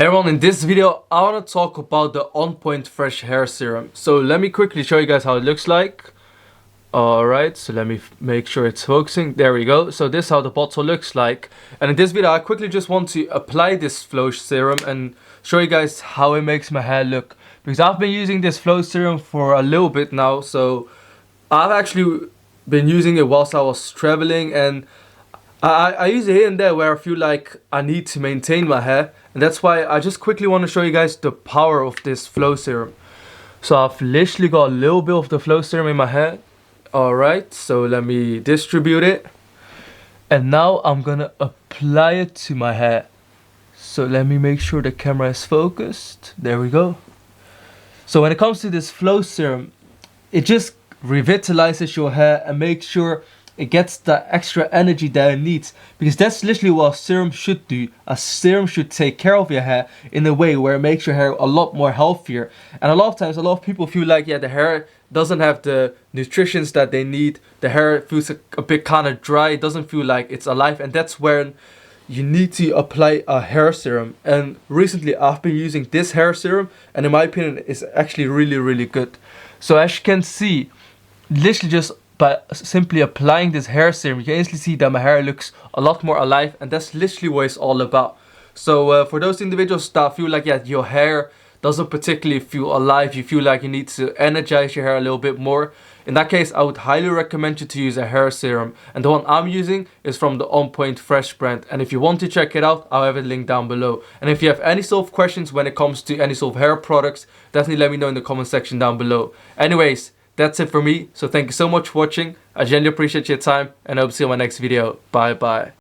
Hey everyone, in this video I want to talk about the OnPointFresh hair serum. So let me quickly show you guys how it looks like. Alright, so let me make sure it's focusing. There we go. So this is how the bottle looks like. And in this video I quickly just want to apply this flow serum and show you guys how it makes my hair look. Because I've been using this flow serum for a little bit now. So I've actually been using it whilst I was traveling, and I use it here and there where I feel like I need to maintain my hair, and that's why I just quickly want to show you guys the power of this flow serum. So I've literally got a little bit of the flow serum in my hair. Alright, so let me distribute it, and now I'm gonna apply it to my hair. So let me make sure the camera is focused. There we go. So when it comes to this flow serum, it just revitalizes your hair and makes sure it gets the extra energy that it needs, because that's literally what a serum should do. A serum should take care of your hair in a way where it makes your hair a lot more healthier. And a lot of times, a lot of people feel like, yeah, the hair doesn't have the nutritions that they need. The hair feels a bit kind of dry. It doesn't feel like it's alive, and that's when you need to apply a hair serum. And recently I've been using this hair serum, and in my opinion it's actually really good. So as you can see, literally just by simply applying this hair serum, you can instantly see that my hair looks a lot more alive, and that's literally what it's all about. So for those individuals that feel like, yeah, your hair doesn't particularly feel alive, you feel like you need to energize your hair a little bit more, in that case I would highly recommend you to use a hair serum, and the one I'm using is from the OnPointFresh brand. And if you want to check it out, I'll have a link down below. And if you have any sort of questions when it comes to any sort of hair products, definitely let me know in the comment section down below. Anyways, that's it for me, so thank you so much for watching. I genuinely appreciate your time, and I hope to see you in my next video. Bye bye.